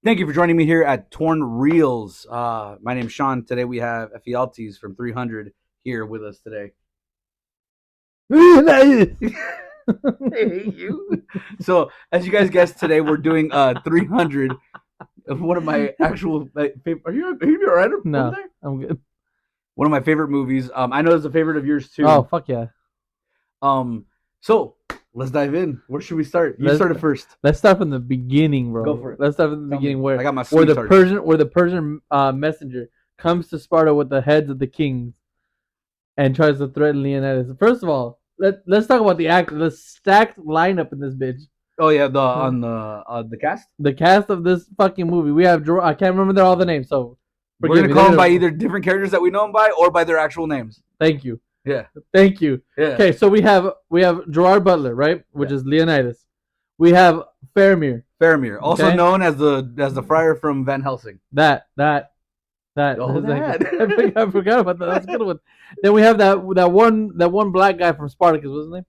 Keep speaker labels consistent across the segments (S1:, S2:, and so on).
S1: Thank you for joining me here at Torn Reels. My name's Sean. Today we have Ephialtes from 300 here with us today. I hate you. So, as you guys guessed, today we're doing 300 of one of my actual favorite. Are you all right?
S2: No, I'm good.
S1: One of my favorite movies. I know it's a favorite of yours too.
S2: Oh, fuck yeah.
S1: So let's dive in. Where should we start? You started first.
S2: Let's start from the beginning, bro.
S1: Go for it.
S2: Let's start from the
S1: Tell
S2: beginning
S1: me.
S2: where
S1: I got my
S2: where the
S1: sweetheart.
S2: Persian messenger comes to Sparta with the heads of the kings and tries to threaten Leonidas. First of all, let's talk about the actor, the stacked lineup in this bitch.
S1: Oh yeah, the cast.
S2: The cast of this fucking movie. We have I can't remember all the names, so
S1: We're gonna call them by either different characters that we know them by or by their actual names.
S2: Thank you.
S1: Yeah.
S2: Thank you.
S1: Yeah.
S2: Okay, so we have Gerard Butler, right? Which is Leonidas. We have Faramir.
S1: Faramir, also known as the friar from Van Helsing.
S2: That.
S1: Oh, that.
S2: I forgot about that. That's a good one. Then we have that one black guy from Spartacus. What's his name?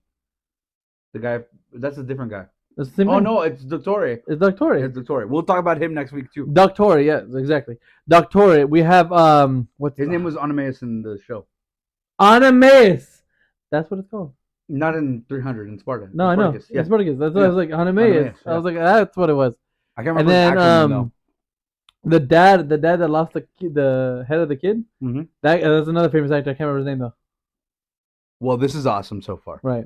S1: The guy. That's a different guy.
S2: That's the same
S1: Oh
S2: name.
S1: no, it's Dottore.
S2: It's Dottore.
S1: It's Dottore. We'll talk about him next week too.
S2: Dottore, yeah, exactly. Dottore. We have what's
S1: his name was Onomaeus in the show.
S2: Onomaeus. That's what it's called.
S1: Not in 300 in Sparta.
S2: No, I know.
S1: Yes.
S2: It's Spartacus. That's what I was like. Onomaeus. I was like, that's what it was.
S1: I can't remember. And then
S2: the dad that lost the head of the kid.
S1: Mm-hmm.
S2: That's another famous actor. I can't remember his name though.
S1: Well, this is awesome so far.
S2: Right.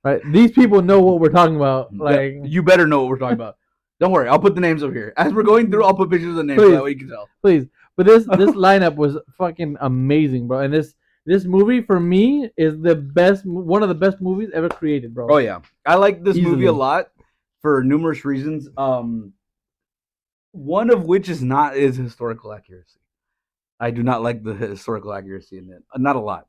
S2: Right. These people know what we're talking about. Like,
S1: you better know what we're talking about. Don't worry, I'll put the names over here. As we're going through, I'll put pictures of the names so that way you can tell.
S2: Please. But this lineup was fucking amazing, bro. And this movie for me is one of the best movies ever created, bro.
S1: Oh yeah, I like this movie a lot for numerous reasons. One of which is historical accuracy. I do not like the historical accuracy in it. Not a lot,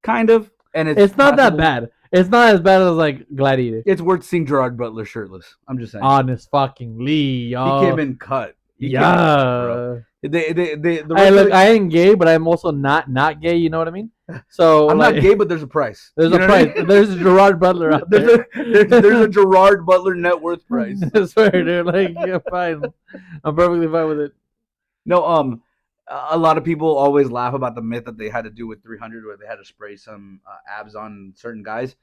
S1: kind of, and
S2: it's not that bad. It's not as bad as like Gladiator.
S1: It's worth seeing Gerard Butler shirtless. I'm just saying.
S2: Honest fucking Lee, y'all.
S1: He came in cut.
S2: Yeah.
S1: Hey,
S2: look, I ain't gay, but I'm also not gay. You know what I mean? So
S1: I'm not gay, but there's a price.
S2: There's a price. I mean? There's a Gerard Butler out there.
S1: There's a Gerard Butler net worth price.
S2: I swear, dude. Like, yeah, fine. I'm perfectly fine with it.
S1: No, a lot of people always laugh about the myth that they had to do with 300, where they had to spray some abs on certain guys.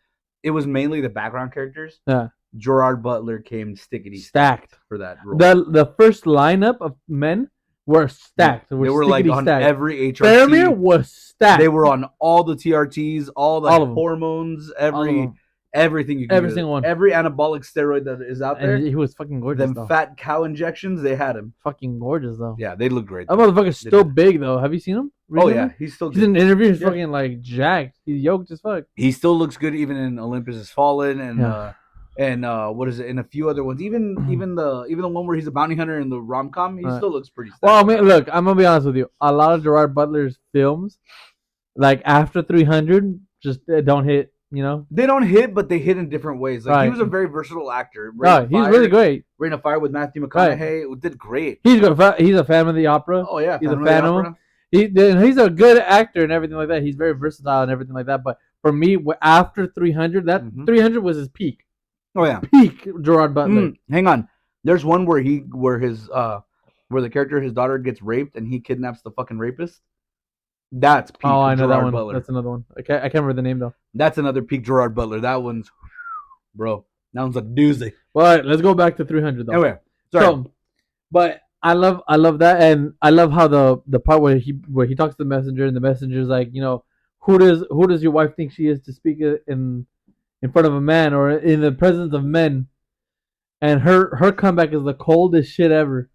S1: It was mainly the background characters.
S2: Yeah.
S1: Gerard Butler came
S2: stacked
S1: for that role.
S2: The first lineup of men were stacked.
S1: They were like on every HRT.
S2: Faramir was stacked.
S1: They were on all the TRTs, all the hormones, everything you can
S2: every single one.
S1: Every anabolic steroid that is out there.
S2: And he was fucking gorgeous.
S1: Them fat cow injections, they had him.
S2: Fucking gorgeous though.
S1: Yeah, they look great.
S2: That motherfucker's still big though. Have you seen him?
S1: Recently? Oh yeah, he's still good.
S2: He's in an interview, he's fucking like jacked. He's yoked as fuck.
S1: He still looks good even in Olympus Has Fallen and what is it? And a few other ones. Even the one where he's a bounty hunter in the rom-com, he still looks pretty stacked.
S2: Well, I mean, look, I'm gonna be honest with you. A lot of Gerard Butler's films, like after 300, just don't hit. You know,
S1: they don't hit, but they hit in different ways. Like he was a very versatile actor.
S2: He's really great.
S1: Rain of Fire with Matthew McConaughey did great.
S2: He's a fan of the opera.
S1: Oh yeah,
S2: he's a fan of him. He's a good actor and everything like that. He's very versatile and everything like that. But for me, after 300, 300 was his peak.
S1: Oh yeah,
S2: peak Gerard Butler.
S1: Hang on, there's one where the character, his daughter, gets raped and he kidnaps the fucking rapist. That's peak.
S2: Oh, I know
S1: Gerard
S2: that one.
S1: Butler.
S2: That's another one. I can't remember the name though.
S1: That's another peak Gerard Butler. That one's, bro. That one's a doozy.
S2: Well, all right, let's go back to 300 though.
S1: Anyway, sorry.
S2: But I love that, and I love how the part where he talks to the messenger, and the messenger's like, you know, who does your wife think she is to speak in front of a man or in the presence of men? And her comeback is the coldest shit ever.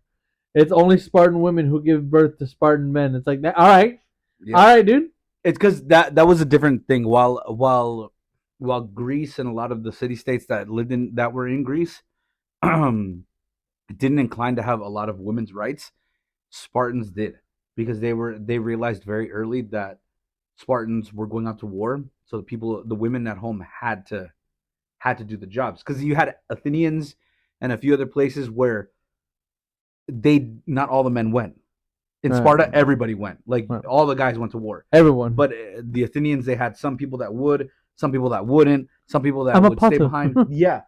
S2: It's only Spartan women who give birth to Spartan men. It's like, all right. Yeah. All right, dude.
S1: It's because that was a different thing. While Greece and a lot of the city-states that were in Greece didn't incline to have a lot of women's rights, Spartans did, because they realized very early that Spartans were going out to war, so the women at home had to do the jobs, because you had Athenians and a few other places where not all the men went. In Sparta, everybody went. Like, all the guys went to war.
S2: Everyone.
S1: But the Athenians, they had some people that would, some people that wouldn't, some people that would stay behind. Yeah.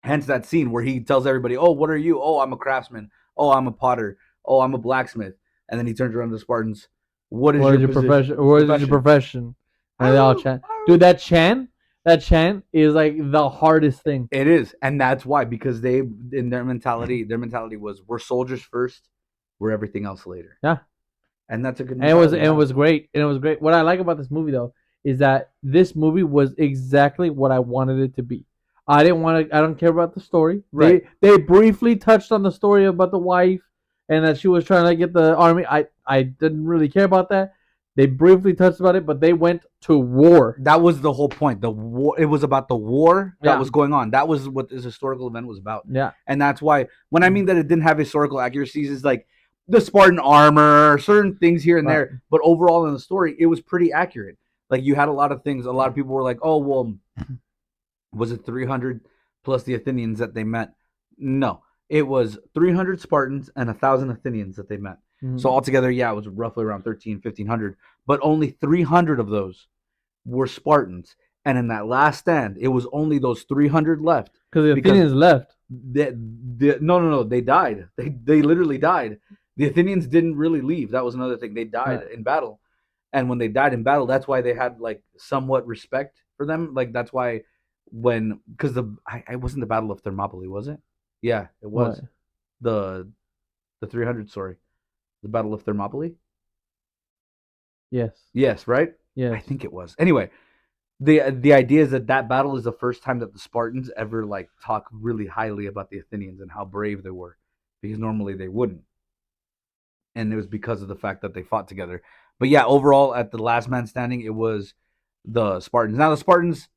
S1: Hence that scene where he tells everybody, oh, what are you? Oh, I'm a craftsman. Oh, I'm a potter. Oh, I'm a blacksmith. And then he turns around to the Spartans. What is
S2: What is
S1: your
S2: your
S1: position?
S2: profession? What is your profession? And they all chant. Dude, that chant is like the hardest thing.
S1: It is, and that's why, because they, in their mentality was we're soldiers first, we're everything else later.
S2: Yeah.
S1: And that's a good
S2: And it was
S1: mentality.
S2: and it was great. And it was great. What I like about this movie though is that this movie was exactly what I wanted it to be. I don't care about the story.
S1: Right.
S2: They briefly touched on the story about the wife and that she was trying to get the army. I didn't really care about that. They briefly touched about it, but they went to war.
S1: That was the whole point. The war. It was about the war that
S2: Yeah.
S1: was going on. That was what this historical event was about.
S2: Yeah.
S1: And that's why, when I mean that it didn't have historical accuracies, is like the Spartan armor, certain things here and
S2: Right.
S1: there. But overall in the story, it was pretty accurate. Like, you had a lot of things. A lot of people were like, "Oh, well, was it 300 plus the Athenians that they met?" No, it was 300 Spartans and 1,000 Athenians that they met.
S2: Mhm.
S1: So altogether, yeah, it was roughly around 1,500. But only 300 of those were Spartans. And in that last stand, it was only those 300 left.
S2: Because the
S1: Because-
S2: Athenians left.
S1: No, they died. They literally died. The Athenians didn't really leave. That was another thing. They died
S2: Right.
S1: in battle. And when they died in battle, that's why they had like somewhat respect for them. Like, that's why because I wasn't the Battle of Thermopylae, was it? Yeah, it was.
S2: What?
S1: The 300 story. The Battle of Thermopylae?
S2: Yes.
S1: Yes, right?
S2: Yes.
S1: I think it was. Anyway, the idea is that battle is the first time that the Spartans ever like talk really highly about the Athenians and how brave they were, because normally they wouldn't. And it was because of the fact that they fought together. But yeah, overall, at the last man standing, it was the Spartans. Now the Spartans,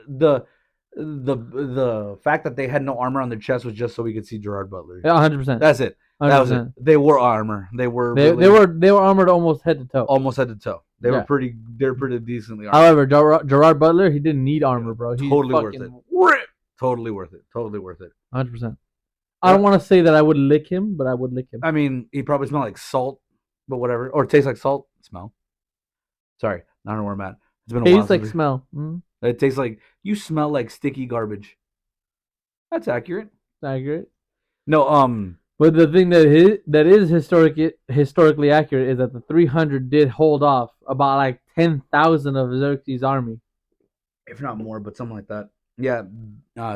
S1: the fact that they had no armor on their chest was just so we could see Gerard Butler.
S2: Yeah, 100%.
S1: That's it. That was it. They wore armor. They were
S2: They were armored almost head to toe.
S1: almost head to toe. They
S2: Yeah.
S1: were pretty decently armored.
S2: However, Gerard Butler, he didn't need armor, bro. He's
S1: Totally worth
S2: fucking
S1: it.
S2: ripped.
S1: Totally worth it. Totally worth it.
S2: 100%. I don't want to say that I would lick him, but I would lick him.
S1: I mean, he probably smelled like salt, but whatever. Or tastes like salt. Smell. Sorry, I don't know where I'm at. It's been a while.
S2: Tastes like
S1: since
S2: smell. Mm,
S1: it tastes like you smell like sticky garbage. That's accurate.
S2: accurate.
S1: No,
S2: But the thing that is historically accurate is that the 300 did hold off about like 10,000 of Xerxes' army.
S1: if not more, but something like that. Yeah,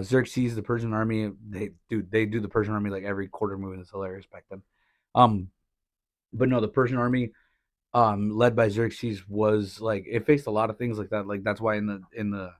S1: Xerxes, the Persian army. They do the Persian army like every quarter movie. That's hilarious back then. But no, the Persian army, led by Xerxes, was like, it faced a lot of things like that. Like, that's why in the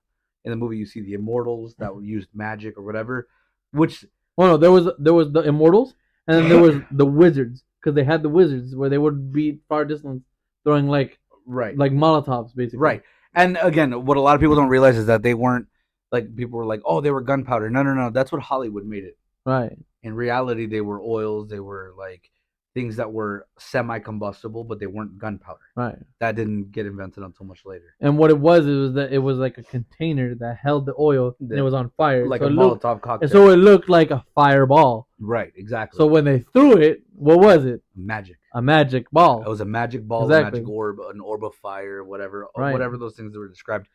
S1: movie you see the immortals that used magic or whatever, which
S2: Well, no, there was the immortals, and then there was the wizards, because they had the wizards where they would be far distance throwing like
S1: right,
S2: Molotovs basically.
S1: right. And again, what a lot of people don't realize is that they weren't, like, people were like, oh, they were gunpowder. No. That's what Hollywood made it.
S2: Right.
S1: In reality, they were oils. They were like things that were semi-combustible, but they weren't gunpowder.
S2: Right.
S1: That didn't get invented until much later.
S2: And what it was that it was like a container that held the oil and it was on fire.
S1: Like
S2: so
S1: a
S2: it
S1: Molotov
S2: looked,
S1: cocktail.
S2: and so it looked like a fireball.
S1: Right, exactly.
S2: So when they threw it, what was it?
S1: Magic.
S2: A magic ball.
S1: It was a magic ball,
S2: Exactly.
S1: a magic orb, an orb of fire, whatever,
S2: Right.
S1: whatever those things that were described.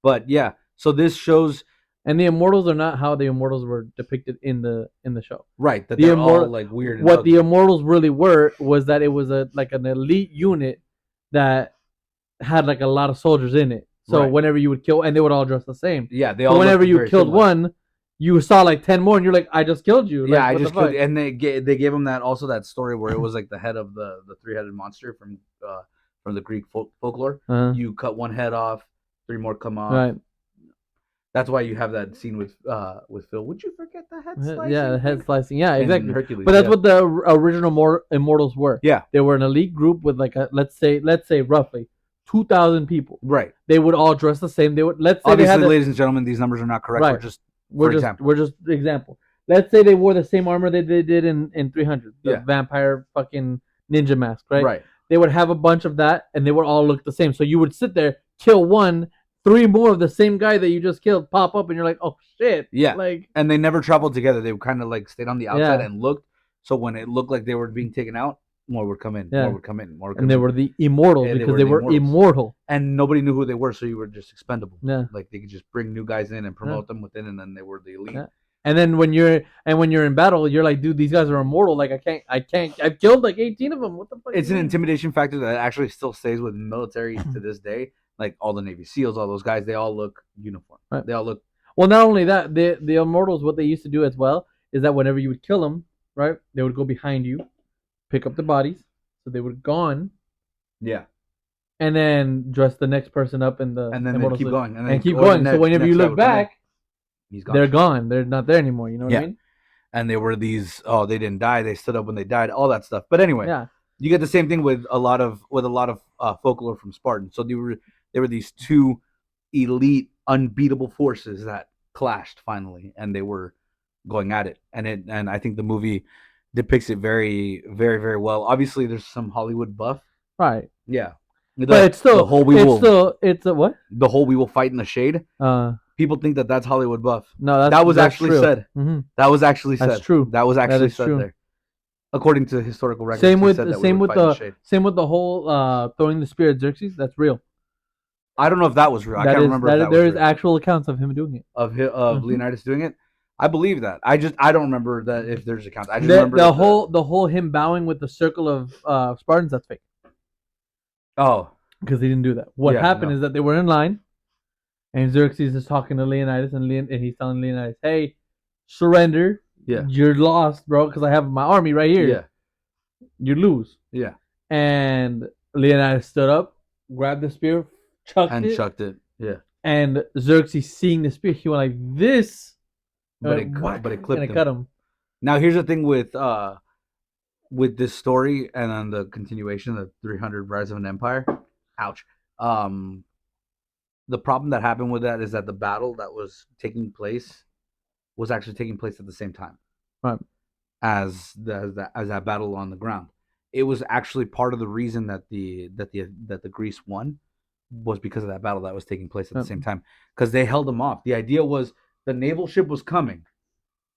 S1: But yeah, so this shows,
S2: And the immortals are not how the immortals were depicted in the show.
S1: right, that
S2: The
S1: they're
S2: immortal-
S1: all like weird. And
S2: What
S1: ugly.
S2: the immortals really were was that it was like an elite unit that had like a lot of soldiers in it. So
S1: Right.
S2: whenever you would kill, and they would all dress the same.
S1: Yeah, they
S2: So
S1: all.
S2: whenever
S1: looked
S2: you
S1: very
S2: killed
S1: similar.
S2: one, you saw like 10 more, and you're like, I just killed you.
S1: Yeah,
S2: Like,
S1: I
S2: what the
S1: just killed,
S2: fuck?
S1: and they gave him that story where it was like the head of the three-headed monster from the Greek folklore.
S2: Uh-huh.
S1: You cut one head off, three more come off.
S2: Right.
S1: That's why you have that scene with Phil. Would you forget the head slicing?
S2: Yeah, the head
S1: thing?
S2: slicing. Yeah,
S1: In
S2: exactly.
S1: Hercules,
S2: But that's
S1: yeah.
S2: what the original immortals were.
S1: Yeah.
S2: They were an elite group with like a let's say roughly 2,000 people.
S1: Right.
S2: They would all dress the same. They would let's say
S1: Obviously,
S2: they had the,
S1: ladies and gentlemen, these numbers are not correct.
S2: Right.
S1: We're just for example.
S2: we're just example. Let's say they wore the same armor that they did in 300, the
S1: Yeah.
S2: vampire fucking ninja mask, right?
S1: Right.
S2: They would have a bunch of that, and they would all look the same. So you would sit there, kill one, three more of the same guy that you just killed pop up, and you're like, oh shit.
S1: Yeah.
S2: Like
S1: And they never traveled together. They kind of like stayed on the outside
S2: Yeah.
S1: and looked. So when it looked like they were being taken out, more would come in.
S2: Yeah.
S1: More would come in. More would come
S2: and they
S1: in.
S2: were the immortals
S1: Yeah, they
S2: because
S1: were
S2: they
S1: the
S2: were
S1: immortals.
S2: immortal.
S1: And nobody knew who they were, so you were just expendable.
S2: Yeah.
S1: Like they could just bring new guys in and promote them within, and then they were the elite.
S2: Yeah. And then when you're in battle, you're like, dude, these guys are immortal. Like I can't. I've killed like 18 of them. What the fuck?
S1: It's
S2: you
S1: an
S2: mean?
S1: intimidation factor that actually still stays with military to this day. Like all the Navy SEALs, all those guys, they all look uniform.
S2: Right.
S1: They all look.
S2: Well, not only that, the immortals, what they used to do as well is that whenever you would kill them, right, they would go behind you, pick up the bodies, so they would gone,
S1: Yeah.
S2: and then dress the next person up in the
S1: And then they
S2: immortal
S1: keep
S2: suit.
S1: going.
S2: And keep
S1: or the
S2: going. So
S1: next-
S2: whenever
S1: next
S2: you
S1: guy
S2: look
S1: would come in,
S2: back,
S1: he's gone.
S2: they're gone. They're not there anymore. You know what
S1: Yeah.
S2: I mean?
S1: And they were these. Oh, they didn't die. They stood up when they died. All that stuff. But anyway,
S2: Yeah.
S1: you get the same thing with a lot of folklore from Spartan. So they were these two elite, unbeatable forces that clashed finally, and they were going at it. And I think the movie depicts it very, very, very well. Obviously, there's some Hollywood buff.
S2: Right.
S1: Yeah.
S2: But it's still
S1: the whole we
S2: it's
S1: will
S2: still it's a what?
S1: the whole we will fight in the shade. People think that that's Hollywood buff.
S2: No,
S1: that was
S2: that's
S1: actually
S2: true.
S1: said.
S2: Mm-hmm.
S1: That was actually said.
S2: That's true.
S1: That was actually
S2: is
S1: said
S2: true.
S1: there. According to historical records.
S2: Same
S1: he
S2: with
S1: said that we
S2: same
S1: would
S2: with
S1: fight in
S2: the
S1: shade.
S2: same with the whole throwing the spear at Xerxes. That's real.
S1: I don't know if that was real. I can't remember if that
S2: there
S1: was
S2: is
S1: real.
S2: actual accounts of him doing it.
S1: Of
S2: Mhm.
S1: Leonidas doing it. I believe that. I don't remember that if there's accounts. I just remember
S2: The whole him bowing with the circle of Spartans. That's fake.
S1: Oh,
S2: because he didn't do that. What
S1: Yeah,
S2: happened
S1: no.
S2: is that they were in line, and Xerxes is talking to Leonidas, and he's telling Leonidas, "Hey, surrender.
S1: Yeah.
S2: You're lost, bro, because I have my army right here.
S1: yeah,
S2: You lose."
S1: yeah,
S2: And Leonidas stood up, grabbed the spear, chucked
S1: and
S2: it,
S1: chucked it. Yeah,
S2: and Xerxes, seeing the spear, he went like this,
S1: but
S2: whack,
S1: it clipped
S2: and it
S1: him.
S2: cut him.
S1: Now here's the thing with this story and then the continuation of 300 Rise of an Empire. Ouch. The problem that happened with that is that the battle that was taking place was actually taking place at the same time,
S2: Right.
S1: as that battle on the ground. It was actually part of the reason that the Greece won was because of that battle that was taking place at the
S2: Yep.
S1: same time, because they held them off. The idea was the naval ship was coming,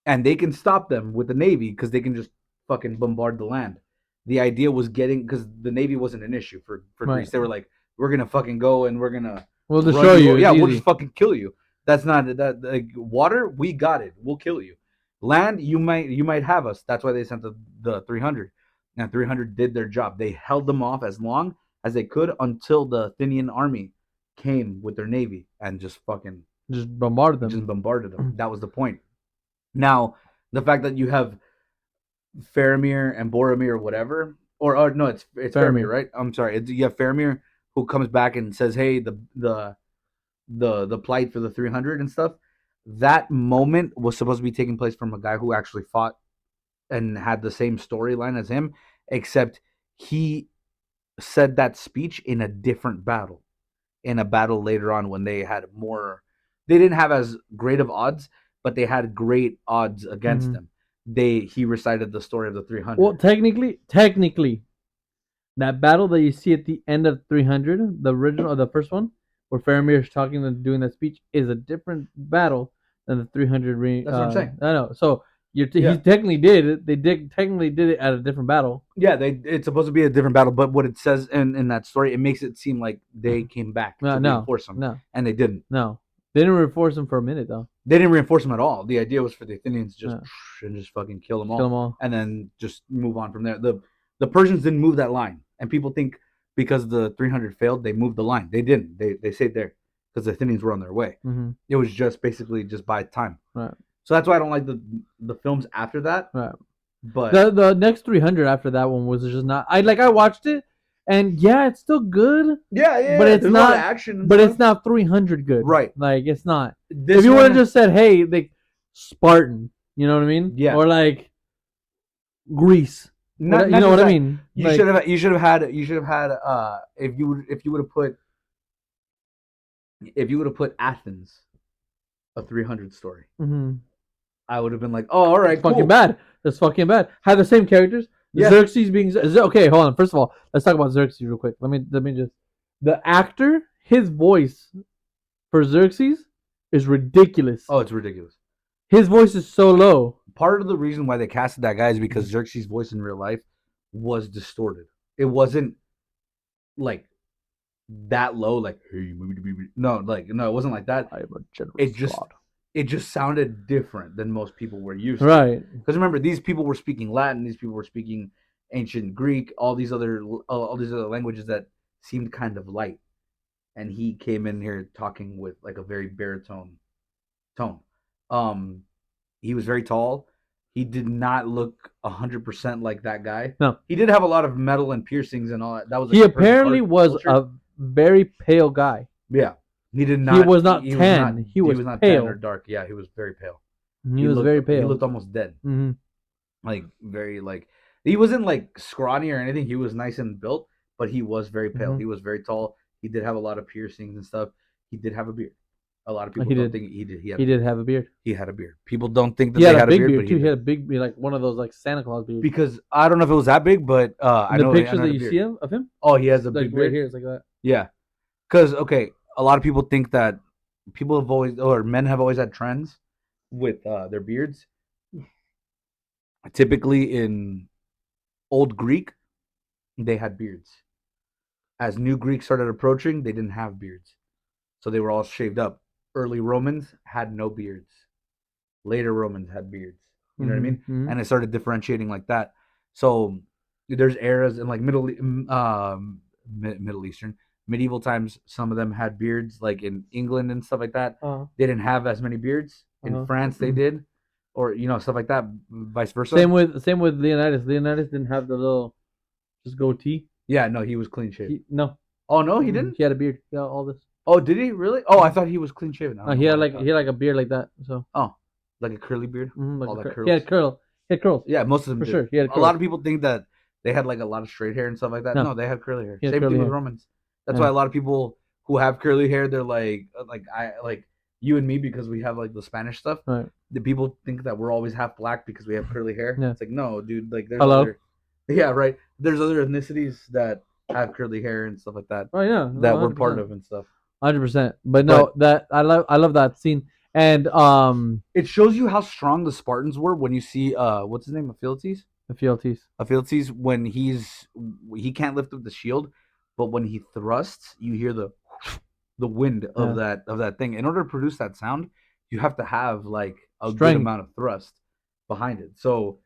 S1: and they can stop them with the navy because they can just fucking bombard the land. The idea was getting, because the navy wasn't an issue for
S2: Right.
S1: Greece. They were like, we're gonna fucking go and we're gonna
S2: We'll
S1: run
S2: destroy you.
S1: Yeah,
S2: It's
S1: we'll
S2: easy.
S1: just fucking kill you. That's not that. Like, water, we got it. We'll kill you. Land, you might have us. That's why they sent the 300. And 300 did their job. They held them off as long as they could until the Athenian army came with their navy and just fucking
S2: Just bombard them.
S1: just bombarded them. That was the point. Now, the fact that you have Faramir and Boromir or whatever, or no, it's Faramir, right? I'm sorry. You have Faramir who comes back and says, "Hey, the plight for the 300 and stuff." That moment was supposed to be taking place from a guy who actually fought and had the same storyline as him, except he said that speech in a different battle, in a battle later on when they had more. They didn't have as great of odds, but they had great odds against
S2: Mhm.
S1: them. He recited the story of the 300.
S2: Well, technically, that battle that you see at the end of 300, the original, the first one, where Faramir is talking and doing that speech, is a different battle than the 300.
S1: That's what I'm saying.
S2: I know. So
S1: Yeah.
S2: he technically did it. They technically did it at a different battle.
S1: Yeah, it's supposed to be a different battle, but what it says in that story, it makes it seem like they came back to reinforce them,
S2: No,
S1: and they didn't.
S2: no. They didn't reinforce them for a minute though.
S1: They didn't reinforce them at all. The idea was for the Athenians to just
S2: Yeah.
S1: and just fucking kill them all,
S2: Kill them all.
S1: and then just move on from there. The Persians didn't move that line, and people think because the 300 failed, they moved the line. They didn't. They stayed there because the Athenians were on their way.
S2: Mm-hmm.
S1: It was just basically just by time.
S2: Right.
S1: So that's why I don't like the films after that.
S2: Right.
S1: But
S2: The next 300 after that one was just not. I watched it, and yeah, it's still good,
S1: yeah,
S2: but it's
S1: there's a lot
S2: not-
S1: of action. and
S2: but
S1: stuff.
S2: it's not 300 good.
S1: Right.
S2: Like it's not.
S1: This
S2: If you would have
S1: one-
S2: just said, "Hey, like Spartan," you know what I mean?
S1: Yeah.
S2: Or like Greece.
S1: Not-
S2: you
S1: not
S2: know
S1: just
S2: what I
S1: that.
S2: mean?
S1: You
S2: Like,
S1: should have had if you would have put Athens a 300 story,
S2: mhm.
S1: I would have been like, oh, all right,
S2: It's fucking
S1: cool.
S2: bad. That's fucking bad. Have the same characters.
S1: Yeah.
S2: Xerxes being okay. Hold on. First of all, let's talk about Xerxes real quick. Let me just. The actor, his voice for Xerxes is ridiculous.
S1: Oh, it's ridiculous.
S2: His voice is so low.
S1: Part of the reason why they casted that guy is because Xerxes' voice in real life was distorted. It wasn't like that low, like hey, no, it wasn't like that.
S2: I am a generous
S1: It just
S2: god.
S1: it just sounded different than most people were used to.
S2: Right.
S1: Because remember, these people were speaking Latin, these people were speaking ancient Greek, all these other languages that seemed kind of light. And he came in here talking with like a very baritone tone. Um, he was very tall. He did not look 100% like that guy.
S2: No.
S1: He did have a lot of metal and piercings and all that. That was like
S2: He
S1: a person's
S2: apparently
S1: art
S2: was
S1: culture.
S2: a very pale guy.
S1: Yeah, he did
S2: He
S1: not.
S2: was not
S1: He
S2: tan. He was
S1: not tan or
S2: pale.
S1: dark. Yeah, he was very pale.
S2: He was very
S1: He
S2: pale.
S1: looked almost dead.
S2: Hmm.
S1: Like very like he wasn't like scrawny or anything. He was nice and built, but he was very pale.
S2: Mhm.
S1: He was very tall. He did have a lot of piercings and stuff. He did have a beard. A lot of people
S2: He
S1: don't
S2: did.
S1: think he did.
S2: He did have a beard.
S1: He had a beard. People don't think that
S2: He
S1: they
S2: had
S1: had
S2: a
S1: a
S2: big
S1: beard,
S2: beard
S1: but
S2: too.
S1: he
S2: He had
S1: did.
S2: a big beard, like one of those like Santa Claus beards.
S1: Because I don't know if it was that big, but I
S2: In
S1: know
S2: the pictures
S1: I know
S2: that
S1: the
S2: you
S1: beard.
S2: see of him,
S1: Oh, he has a
S2: like
S1: big
S2: right
S1: beard.
S2: here, it's like that.
S1: Yeah, because okay, a lot of people think that people have always or men have always had trends with their beards. Typically in old Greek, they had beards. As new Greeks started approaching, they didn't have beards, so they were all shaved up. Early Romans had no beards. Later Romans had beards. You know what I mean?
S2: Mm-hmm.
S1: And it started differentiating like that. So there's eras in like Middle Eastern medieval times. Some of them had beards, like in England and stuff like that.
S2: Uh-huh.
S1: They didn't have as many beards. In
S2: Uh-huh.
S1: France, they did, or stuff like that. Vice versa.
S2: Same with Leonidas. Leonidas didn't have the little just goatee.
S1: Yeah, no, he was clean shaven.
S2: No.
S1: Oh no, he didn't.
S2: He had a beard. He had all this.
S1: Oh, did he really? Oh, I thought he was clean shaven.
S2: He had like a beard like that. So.
S1: Oh, like a curly beard.
S2: Like
S1: all that curls.
S2: He had curls. He had curls.
S1: Yeah, most of them
S2: for
S1: did.
S2: sure. He had
S1: a
S2: curls.
S1: lot of people think that they had like a lot of straight hair and stuff like that. No, they had curly hair.
S2: He had
S1: Same
S2: curly
S1: thing with
S2: hair.
S1: Romans. That's
S2: Yeah.
S1: why a lot of people who have curly hair, they're like you and me because we have like the Spanish stuff.
S2: Right.
S1: The people think that we're always half black because we have curly hair.
S2: Yeah.
S1: It's like no, dude. Like there's
S2: Hello?
S1: other, yeah, right. There's other ethnicities that have curly hair and stuff like that.
S2: Oh yeah,
S1: that we're part of and stuff.
S2: 100%. But no, that I love that scene, and
S1: it shows you how strong the Spartans were when you see what's his name, Ephialtes. Ephialtes, when he can't lift up the shield, but when he thrusts, you hear the wind of that thing. In order to produce that sound, you have to have like a good amount of thrust behind it. So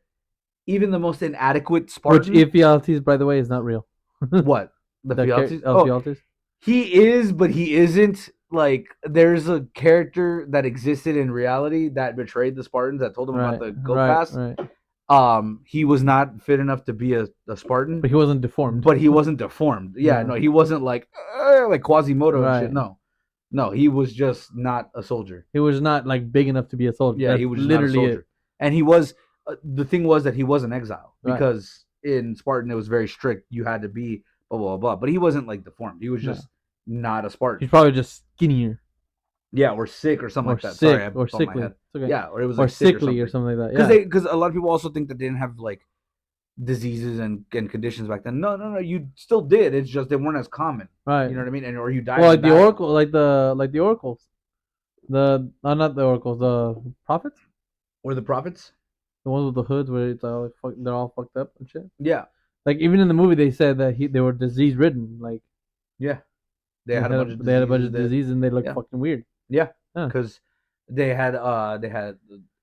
S1: even the most inadequate Spartan,
S2: which Ephialtes, by the way, is not real.
S1: What? The Ephialtes?
S2: Ephialtes?
S1: He is, but he isn't. Like, there's a character that existed in reality that betrayed the Spartans, that told them about the goat pass.
S2: Right.
S1: He was not fit enough to be a Spartan,
S2: but he wasn't deformed.
S1: Yeah, no, he wasn't like Quasimodo and shit. No, he was just not a soldier.
S2: He was not like big enough to be a soldier.
S1: Yeah, he was literally not a soldier. And he was. The thing was that he was an exile because in Spartan it was very strict. You had to be blah blah blah. But he wasn't like deformed. He was just not a Spartan.
S2: He's probably just skinnier.
S1: Yeah, or sick or something like that.
S2: Sick,
S1: Sorry,
S2: or sickly.
S1: Okay. Yeah, or it was
S2: or
S1: like
S2: sickly or something like that.
S1: Because because a lot of people also think that they didn't have like diseases and conditions back then. No, you still did. It's just they weren't as common.
S2: Right.
S1: You know what I mean? And or you died.
S2: Well, like the oracle, like the oracles, not the oracles, the prophets.
S1: Or the prophets.
S2: The ones with the hoods where it's all they're all fucked up and shit.
S1: Yeah.
S2: Like even in the movie, they said that they were disease ridden. Like.
S1: Yeah. They had a
S2: bunch of diseases and they looked fucking weird.
S1: Yeah. Because they had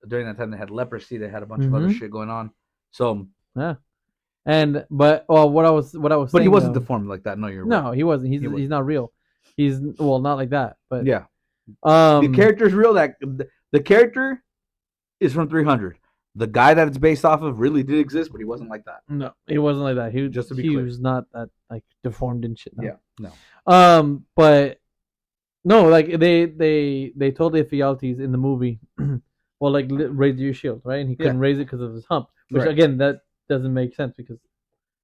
S1: during that time they had leprosy. They had a bunch of other shit going on. So
S2: yeah. And what I was
S1: but
S2: saying,
S1: he wasn't deformed like that. No, you're right.
S2: No, he wasn't. He's not real. He's not like that. But
S1: yeah. The character's real. That the character is from 300. The guy that it's based off of really did exist, but he wasn't like that.
S2: No, he wasn't like that. He
S1: just to be clear.
S2: Was not that like deformed and shit. No.
S1: Yeah, no.
S2: But no, like they told the Ephialtes in the movie, well, like raise your shield, right? And he couldn't raise it because of his hump. Which again, that doesn't make sense because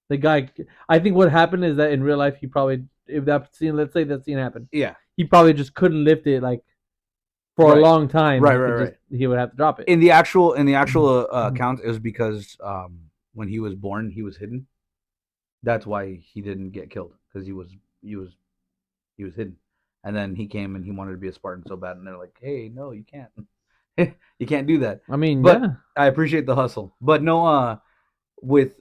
S2: the guy. I think what happened is that in real life, he probably let's say that scene happened.
S1: Yeah.
S2: He probably just couldn't lift it like. For a long time,
S1: right.
S2: He would have to drop it.
S1: In the actual account, it was because when he was born, he was hidden. That's why he didn't get killed because he was hidden, and then he came and he wanted to be a Spartan so bad, and they're like, "Hey, no, you can't, you can't do that."
S2: I mean,
S1: but I appreciate the hustle, but no, with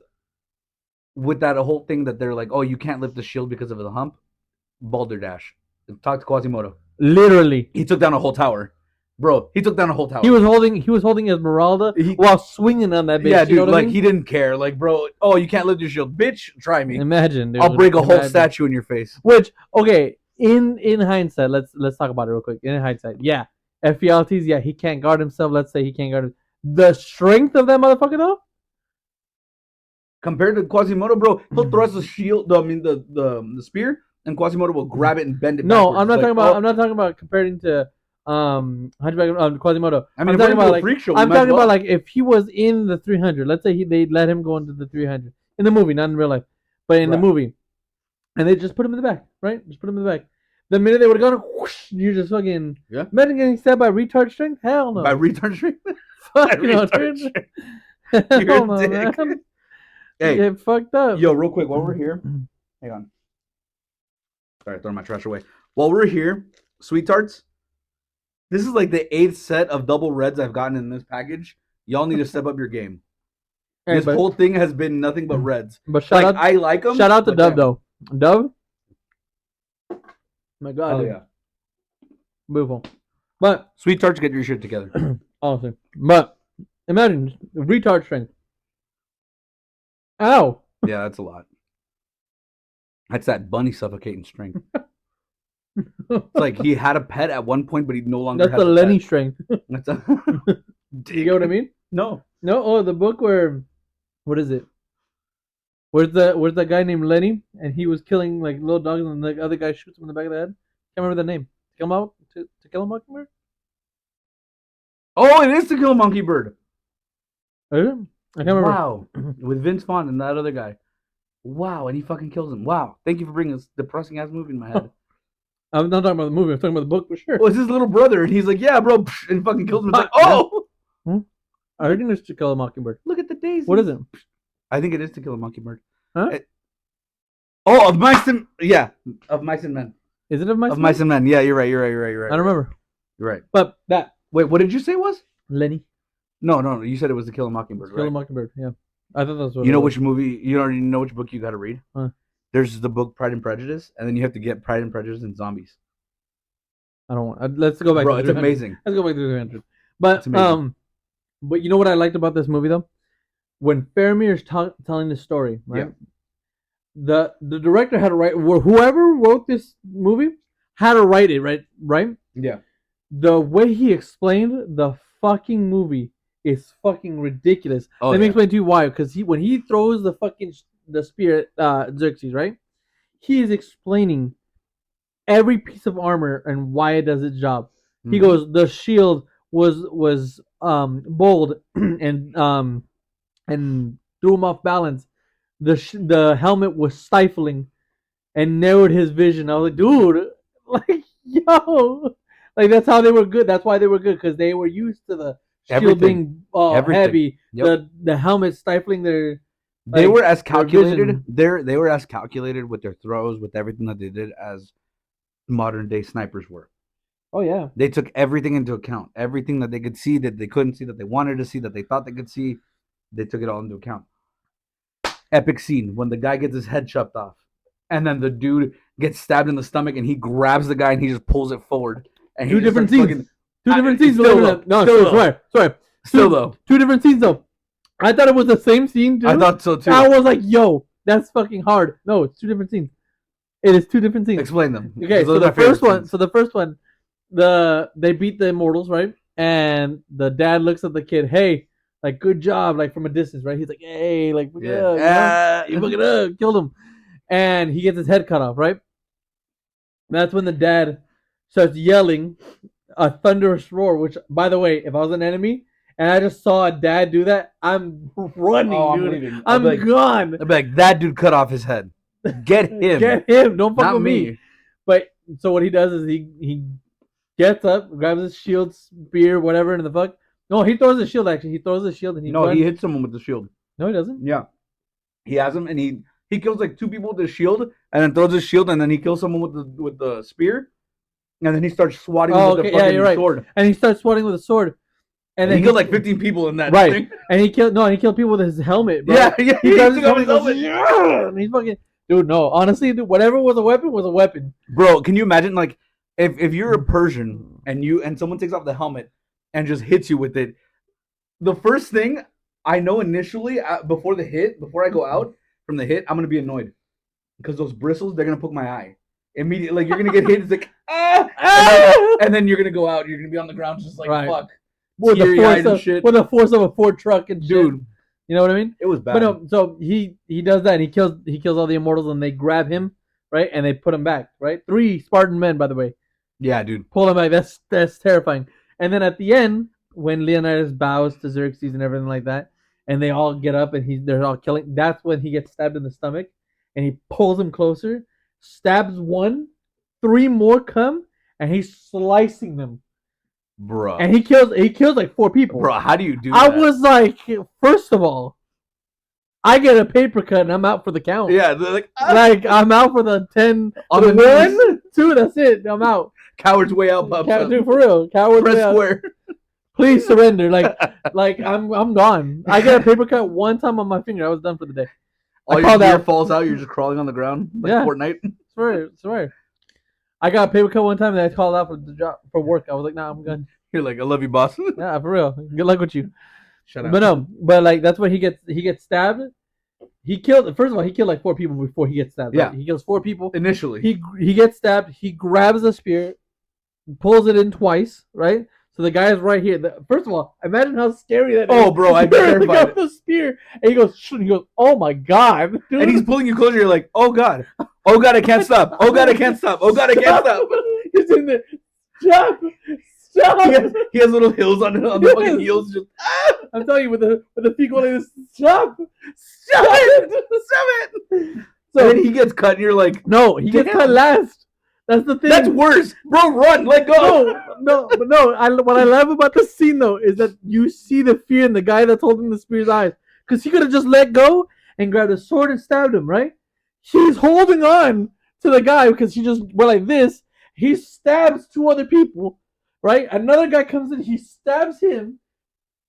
S1: that whole thing that they're like, "Oh, you can't lift the shield because of the hump." Balderdash. Talk to Quasimodo.
S2: Literally,
S1: he took down a whole tower Bro, he took down a whole tower.
S2: He was holding Esmeralda while swinging on that bitch.
S1: Yeah,
S2: you
S1: dude,
S2: know what
S1: like
S2: I mean?
S1: he didn't care. Like, bro, oh, you can't lift your shield, bitch. Try me.
S2: Imagine, dude.
S1: I'll break a whole
S2: Imagine.
S1: statue in your face.
S2: Which, okay, in hindsight, let's talk about it real quick. In hindsight, yeah, Ephialtes, yeah, he can't guard himself. Let's say he can't guard the strength of that motherfucker though.
S1: Compared to Quasimodo, bro, he'll thrust the shield. The spear, and Quasimodo will grab it and bend it.
S2: No,
S1: backwards.
S2: I'm not
S1: Like,
S2: talking about.
S1: oh.
S2: I'm not talking about comparing to Hunchback Quasimodo.
S1: I mean,
S2: I'm talking about like
S1: freak show.
S2: I'm talking about like if he was in the 300. Let's say they let him go into the 300 in the movie, not in real life, but in the
S1: Right.
S2: movie, and they just put him in the back, right? Just put him in the back. The minute they would have gone, whoosh, you're just fucking.
S1: Yeah.
S2: Imagine getting stabbed by retard strength. Hell no.
S1: by retard strength.
S2: Fuck no,
S1: retard
S2: dude.
S1: strength.
S2: Hell
S1: You're a
S2: no,
S1: dick.
S2: man.
S1: Hey,
S2: You get fucked up.
S1: yo, real quick, while we're here, hang on. Sorry, throwing my trash away. While we're here, Sweet Tarts. This is like the 8th set of double reds I've gotten in this package. Y'all need to step up your game.
S2: Hey,
S1: This whole thing has been nothing but reds.
S2: but shout
S1: Like
S2: out,
S1: I like them.
S2: shout out to Dove though. Dove. My God,
S1: Oh
S2: dude.
S1: yeah.
S2: Beautiful. But
S1: Sweet Tarts, get your shit together.
S2: honestly, but imagine retard strength. Ow.
S1: Yeah, that's a lot. That's that bunny suffocating strength. It's like he had a pet at one point, but he no longer
S2: That's
S1: has
S2: the
S1: a
S2: Lenny
S1: pet.
S2: strength.
S1: That's a...
S2: You get what I mean?
S1: No.
S2: No. Oh, the book where, what is it? Where's the guy named Lenny, and he was killing like little dogs, and the other guy shoots him in the back of the head. Can't remember the name. To kill a mockingbird.
S1: Oh, it is To Kill a Mockingbird.
S2: Is it? I can't remember.
S1: Wow. With Vince Vaughn and that other guy. Wow, and he fucking kills him. Wow. Thank you for bringing this depressing ass movie in my head.
S2: I'm not talking about the movie. I'm talking about the book for sure.
S1: Well, it's his little brother, and he's like, yeah, bro, and fucking kills him. It's like, oh!
S2: I think it's To Kill a Mockingbird.
S1: Look at the daisies.
S2: What is it?
S1: I think it is To Kill a Mockingbird.
S2: Huh?
S1: Oh, Of Mice and... Yeah, Of Mice and Men.
S2: Is it of Mice?
S1: Of Mice and Men. Yeah, you're right.
S2: I don't remember.
S1: You're right.
S2: But that
S1: Wait, what did you say it was?
S2: Lenny.
S1: No. You said it was To Kill a Mockingbird,
S2: Kill a
S1: right?
S2: Mockingbird. Yeah, I thought that's what.
S1: You know
S2: it was.
S1: which movie? You already know which book you got to read.
S2: Huh.
S1: There's the book Pride and Prejudice, and then you have to get Pride and Prejudice and Zombies.
S2: I don't want. Let's go back.
S1: Bro,
S2: to
S1: it's
S2: 300.
S1: amazing.
S2: Let's go back to 300. But
S1: It's amazing.
S2: but you know what I liked about this movie though, when Faramir is telling the story, right? The director had to write, or whoever wrote this movie had to write it, right?
S1: Yeah.
S2: The way he explained the fucking movie is fucking ridiculous.
S1: Oh,
S2: Let me
S1: yeah.
S2: explain to you why. Because when he throws the spear at Xerxes, right? He is explaining every piece of armor and why it does its job. He
S1: Mhm.
S2: goes, the shield was bold and threw him off balance. The helmet was stifling and narrowed his vision. I was like, dude, like yo, like that's how they were good. That's why they were good, because they were used to the shield
S1: Everything.
S2: being
S1: Everything.
S2: heavy.
S1: Yep.
S2: The helmet stifling their.
S1: They
S2: like,
S1: were as
S2: their
S1: calculated.
S2: vision.
S1: They were as calculated with their throws, with everything that they did, as modern day snipers were.
S2: Oh yeah.
S1: They took everything into account. Everything that they could see, that they couldn't see, that they wanted to see, that they thought they could see, they took it all into account. Epic scene when the guy gets his head chopped off, and then the dude gets stabbed in the stomach, and he grabs the guy and he just pulls it forward. And he
S2: Two
S1: just
S2: different
S1: starts
S2: scenes.
S1: fucking-
S2: Two different scenes.
S1: still
S2: believe it or
S1: though.
S2: not. No,
S1: Still
S2: sorry.
S1: Still though,
S2: Two different scenes though. I thought it was the same scene too.
S1: I thought so too.
S2: I was like, yo, that's fucking hard. No, it's two different scenes. It is two different scenes.
S1: Explain them.
S2: Okay,
S1: Those
S2: so
S1: are my favorite scenes.
S2: the first one, they beat the immortals, right? And the dad looks at the kid, hey, like good job, like from a distance, right? He's like, hey, like
S1: Yeah.
S2: you fucking up, killed him, and he gets his head cut off, right? That's when the dad starts yelling a thunderous roar. Which, by the way, if I was an enemy and I just saw a dad do that, I'm running,
S1: Oh, I'm
S2: dude.
S1: leaving.
S2: I'm
S1: I'd be like-
S2: gone.
S1: I'd be like, that dude cut off his head. Get him.
S2: Get him. Don't fuck
S1: Not
S2: with me. But so what he does is he gets up, grabs his shield, spear, whatever, and the fuck. No, he throws his shield. Actually, he throws his shield and he.
S1: No,
S2: runs.
S1: he hits someone with the shield.
S2: No, he doesn't.
S1: Yeah. He has him, and he kills like 2 people with his shield, and then throws his shield, and then he kills someone with the spear, and then he starts swatting
S2: Oh,
S1: with the
S2: okay, yeah,
S1: fucking
S2: you're right.
S1: sword.
S2: And he starts swatting with a sword.
S1: And he killed like 15 people in that
S2: Right.
S1: thing.
S2: And he killed people with his helmet. Bro.
S1: Yeah,
S2: He grabs his
S1: took off
S2: helmet. And, goes, "Yeah!" And he's fucking. Dude, no. Honestly, dude, whatever was a weapon was a weapon.
S1: Bro, can you imagine like if you're a Persian and someone takes off the helmet and just hits you with it, the first thing I know initially before the hit, before I go out from the hit, I'm gonna be annoyed because those bristles they're gonna poke my eye immediately. Like you're gonna get hit, it's like and then you're gonna go out. You're gonna be on the ground just like
S2: Right.
S1: fuck,
S2: with the
S1: teary-eyed and
S2: force
S1: shit.
S2: with the force of a Ford truck and shit.
S1: Dude,
S2: You know what I mean?
S1: it was bad.
S2: But no, so he does that and he kills all the immortals and they grab him, right? And they put him back, right? 3 Spartan men, by the way.
S1: Yeah, dude.
S2: Pull him back. That's terrifying. And then at the end, when Leonidas bows to Xerxes and everything like that, and they all get up and they're all killing, that's when he gets stabbed in the stomach and he pulls him closer, stabs one, 3 more come, and he's slicing them.
S1: Bro.
S2: And he kills like 4 people.
S1: Bro, how do you do
S2: I
S1: that?
S2: was like, first of all, I get a paper cut and I'm out for the count.
S1: Yeah, they're like,
S2: Like I'm out for the 10
S1: On
S2: the
S1: the knees.
S2: 1, 2, that's it. I'm out.
S1: Coward's way out, pops up.
S2: Dude, for real. Coward
S1: Press
S2: way out.
S1: square.
S2: Please surrender. Like I'm gone. I get a paper cut one time on my finger. I was done for the day.
S1: All
S2: I
S1: your
S2: called
S1: gear
S2: out.
S1: falls out. You're just crawling on the ground like
S2: Yeah.
S1: Fortnite.
S2: Swear. I got a paper cut one time and I called out for the job for work. I was like, nah, I'm good.
S1: You're like, I love you, boss.
S2: Yeah, for real. Good luck with you.
S1: Shut up.
S2: But no, but like that's what he gets stabbed. He killed like 4 people before he gets stabbed.
S1: Yeah.
S2: Right? He kills 4 people.
S1: Initially.
S2: He gets stabbed. He grabs the spear, pulls it in twice, right? So the guy is right here. First of all, imagine how scary that is.
S1: Oh, bro, I'd be
S2: The guy
S1: terrified.
S2: with the spear, and he goes, oh my god, dude.
S1: And he's pulling you closer. You're like, oh god, oh god, I can't stop. Oh god, I can't stop. Oh god, I can't stop.
S2: He's in there. Stop.
S1: He has little hills on the fucking heels. Just
S2: I'm telling you, with the feet going like this. Stop
S1: it.
S2: So
S1: So then he gets cut, and you're like,
S2: no, he gets
S1: Damn.
S2: cut last. That's the thing.
S1: that's worse, bro. Run, let go.
S2: But no. What I love about the scene though is that you see the fear in the guy that's holding the spear's eyes, because he could have just let go and grabbed a sword and stabbed him, right? He's holding on to the guy because he just went like this. He stabs 2 other people, right? Another guy comes in, he stabs him,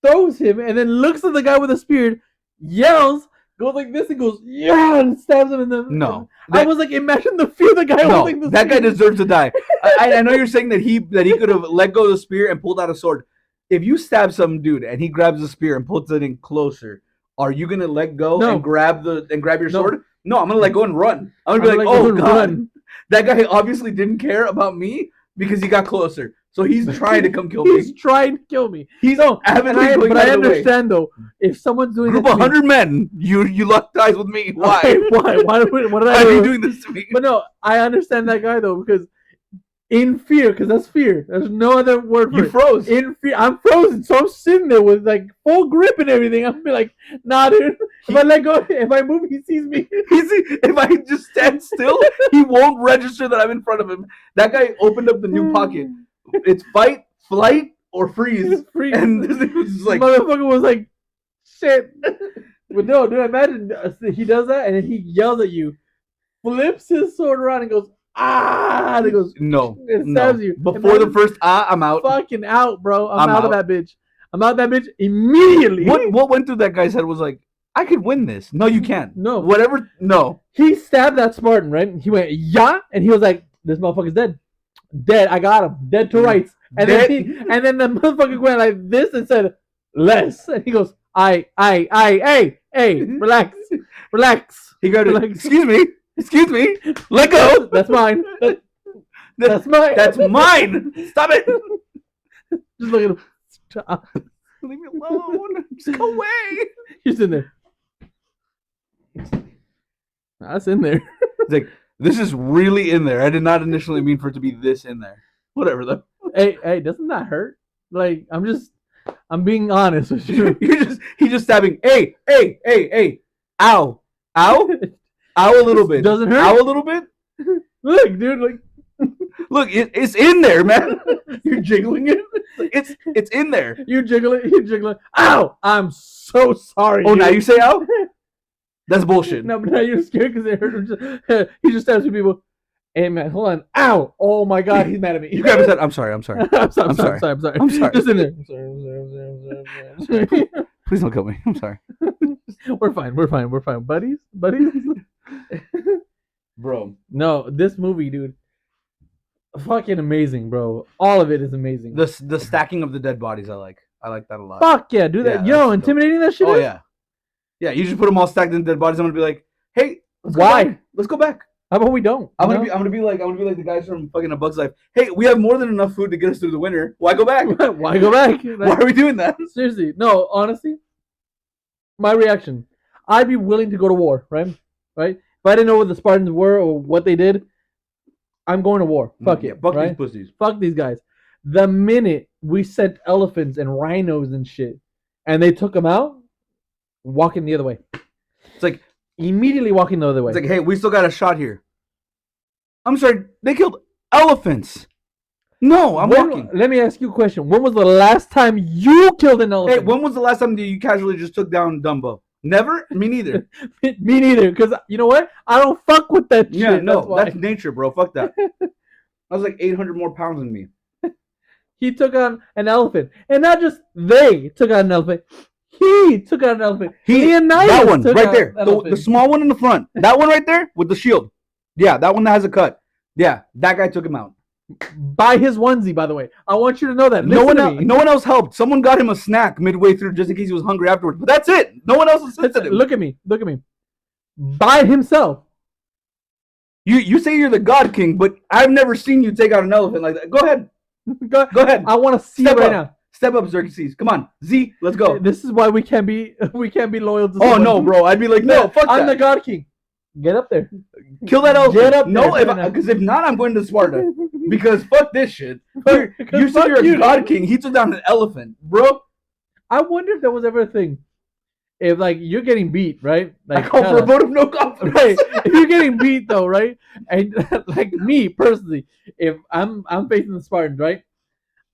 S2: throws him, and then looks at the guy with the spear, yells, goes like this, and goes, yeah, and stabs him in the.
S1: No,
S2: I was like, imagine the fear of the guy holding the
S1: that
S2: spear.
S1: guy deserves to die. I know you're saying that he could have let go of the spear and pulled out a sword. If you stab some dude and he grabs the spear and puts it in closer, are you gonna let go
S2: No.
S1: and grab your
S2: No.
S1: sword? No, I'm gonna let go and run. I'm gonna be like,
S2: go
S1: oh
S2: and
S1: god,
S2: run.
S1: that guy obviously didn't care about me because he got closer. So he's trying to come kill
S2: He's
S1: me.
S2: trying to kill me.
S1: He's
S2: No,
S1: avidly
S2: and
S1: going
S2: but
S1: out
S2: I
S1: of the way.
S2: understand though. If someone's doing
S1: Group
S2: that
S1: of
S2: to me-
S1: 100 men, you locked eyes with me. Why?
S2: Why? What did
S1: Why
S2: I
S1: are you
S2: do?
S1: doing this to me?
S2: But no, I understand that guy though, because in fear, because that's fear. There's no other word for
S1: You
S2: it.
S1: froze.
S2: In fear, I'm frozen, so I'm sitting there with like full grip and everything. I'm be like, nah, dude. If I let go, if I move, he sees me.
S1: If I just stand still, he won't register that I'm in front of him. That guy opened up the new pocket. It's fight, flight, or freeze.
S2: Freeze.
S1: And this thing was just like,
S2: Motherfucker was like, shit. But no, dude, imagine he does that and then he yells at you, flips his sword around and goes, ah, and it goes,
S1: no,
S2: it
S1: no.
S2: stabs you.
S1: Before the first I'm out.
S2: fucking out, bro. I'm
S1: I'm
S2: out of
S1: out.
S2: that bitch. I'm out of that bitch immediately.
S1: What went through that guy's head was like, I could win this. No, you can't.
S2: No.
S1: Whatever. No.
S2: He stabbed that Spartan, right? He went, yeah, and he was like, this motherfucker's dead. Dead. I got him. Dead to rights. And
S1: Dead.
S2: then the motherfucker went like this and said, less. And he goes, hey, relax.
S1: He grabbed it.
S2: Like-
S1: Excuse me. Let go.
S2: That's mine. That's mine.
S1: That's mine. Stop it.
S2: Just look at him. Stop.
S1: Leave me alone. Just go away.
S2: He's in there. That's in there.
S1: It's like, this is really in there. I did not initially mean for it to be this in there. Whatever though.
S2: Hey, doesn't that hurt? Like, I'm being honest with you.
S1: He's just stabbing. Hey. Ow. Ow a little bit.
S2: Doesn't hurt?
S1: Ow a little bit.
S2: Look, dude, like,
S1: Look, it's in there, man. You're jiggling it. It's in there.
S2: you jiggle it. Ow! I'm so sorry.
S1: Oh,
S2: dude.
S1: now you say ow? That's bullshit.
S2: No, but now you're scared because it hurt. He just stabs two people. Hey, man, hold on. Ow! Oh, my God, he's mad at me.
S1: You grab his head. I'm sorry.
S2: I'm sorry. I'm sorry.
S1: I'm sorry.
S2: Just in there. I'm sorry.
S1: Please don't kill me. I'm sorry.
S2: We're fine. Buddies?
S1: Bro.
S2: No, this movie, dude. fucking amazing, bro. All of it is amazing.
S1: The stacking of the dead bodies, I like. I like that a lot.
S2: Fuck yeah, do that.
S1: Yeah,
S2: You know how
S1: that's dope.
S2: intimidating that shit
S1: Oh
S2: is?
S1: yeah, yeah. You just put them all stacked in dead bodies. I'm gonna be like, hey, let's go
S2: Why?
S1: back. Let's go back.
S2: How about we don't?
S1: I'm
S2: you
S1: gonna
S2: know?
S1: be. I'm gonna be like the guys from fucking A Bug's Life. Hey, we have more than enough food to get us through the winter. Why go back?
S2: Why go back?
S1: Why are we doing that?
S2: Seriously, no. Honestly, my reaction, I'd be willing to go to war, right? Right. If I didn't know what the Spartans were or what they did, I'm going to war. Fuck
S1: Yeah,
S2: it,
S1: fuck
S2: right?
S1: these pussies.
S2: Fuck these guys. The minute we sent elephants and rhinos and shit, and they took them out, walking the other way.
S1: It's like
S2: Immediately walking the other way.
S1: it's like, hey, we still got a shot here. I'm sorry, they killed elephants. No, I'm walking.
S2: Let me ask you a question. When was the last time you killed an
S1: Hey,
S2: elephant?
S1: when was the last time that you casually just took down Dumbo? Never? Me neither.
S2: Me neither. Because you know what? I don't fuck with that
S1: Yeah,
S2: shit.
S1: no,
S2: why.
S1: that's nature, bro. Fuck that. I was like 800 more pounds than me.
S2: He took on an elephant, and not just they took on an elephant. He took on an elephant. Leonidas
S1: that one
S2: took
S1: right
S2: on
S1: there,
S2: an
S1: the
S2: elephant.
S1: small one in the front. That one right there with the shield. Yeah, that one that has a cut. Yeah, that guy took him out.
S2: By his onesie, by the way. I want you to know that.
S1: No
S2: Listen
S1: one,
S2: to me.
S1: no one else helped. Someone got him a snack midway through just in case he was hungry afterwards. But that's it. No one else assisted him.
S2: Look at me. Look at me. By himself.
S1: You say you're the God King, but I've never seen you take out an elephant like that. Go ahead. Go ahead.
S2: I want to see
S1: Step
S2: it right
S1: up.
S2: now.
S1: Step up, Xerxes. Come on, Z. Let's go.
S2: This is why we can't be loyal to.
S1: Oh
S2: someone.
S1: no, bro. I'd be like, no, fuck
S2: I'm the
S1: that.
S2: God King. Get up there.
S1: Kill that elephant.
S2: Get up
S1: no,
S2: there right now.
S1: because if not, I'm going to Sparta. Because fuck this shit.
S2: Because
S1: You said
S2: fuck
S1: you're
S2: you,
S1: a God
S2: dude.
S1: King. He took down an elephant, bro.
S2: I wonder if there was ever a thing. If like you're getting beat, right?
S1: I
S2: Like
S1: call for a
S2: hella.
S1: vote of no confidence.
S2: Right. If you're getting beat though, right? And like me personally, if I'm facing the Spartans, right?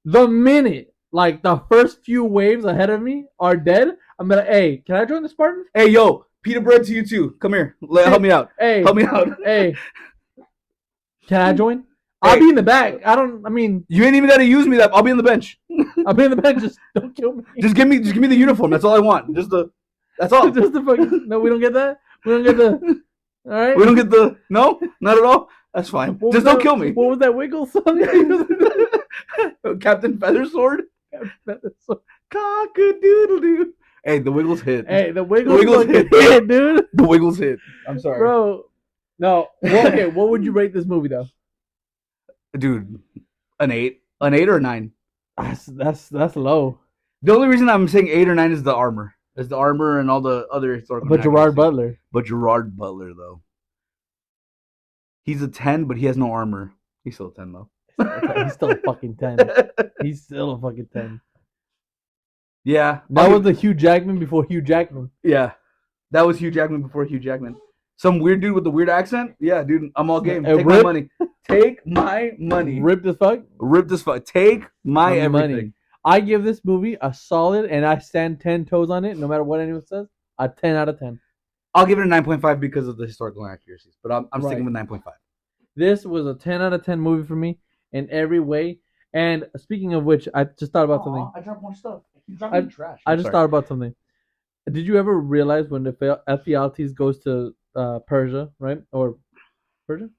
S2: The minute like the first few waves ahead of me are dead, I'm gonna, hey, can I join the Spartans?
S1: Hey, yo, pita bread to you too. Come here. Help me out.
S2: Hey,
S1: Help me out.
S2: hey, can I join? I'll
S1: Hey.
S2: be in the back. I mean,
S1: You ain't even gotta use me. I'll be on the bench.
S2: I'll be in the back. Just don't kill me.
S1: Just give me the uniform. That's all I want. That's all.
S2: Just the fucking, no, we don't get that. We don't get the. All right.
S1: We don't get the no, not at all. That's fine.
S2: What was
S1: Just don't
S2: that-
S1: kill me.
S2: What was that Wiggle song?
S1: Captain Feathersword. Cock-a-doodle-doo. Hey, the Wiggles hit.
S2: Hey, the Wiggles,
S1: Wiggles
S2: fucking
S1: hit.
S2: hit, dude.
S1: The Wiggles hit. I'm sorry,
S2: Bro, no. Well, okay, what would you rate this movie though?
S1: dude. An 8 or a 9.
S2: That's low.
S1: The only reason I'm saying 8 or 9 is the armor. Is the armor and all the other historical.
S2: But Gerard
S1: inaccuracies.
S2: Butler.
S1: But Gerard Butler though. He's a 10, but he has no armor. He's still a 10 though.
S2: He's still a fucking 10. He's still a fucking 10.
S1: Yeah.
S2: That was the Hugh Jackman before Hugh Jackman.
S1: Yeah. That was Hugh Jackman before Hugh Jackman. Some weird dude with the weird accent? Yeah, dude, I'm all game.
S2: Hey,
S1: Take my
S2: Rip?
S1: money. Take my money.
S2: Ripped as fuck.
S1: Rip this fuck. Take my
S2: My
S1: everything.
S2: money. I give this movie a solid, and I stand 10 toes on it, no matter what anyone says. A 10 out of 10.
S1: I'll give it a 9.5 because of the historical inaccuracies, but I'm
S2: Right.
S1: sticking with 9.5.
S2: This was a 10 out of 10 movie for me in every way. And speaking of which, I just thought about something.
S1: I dropped more stuff. You
S2: I-
S1: trash.
S2: I just thought about something. Did you ever realize when the Ephialtes goes to Persia, right? Or Persia?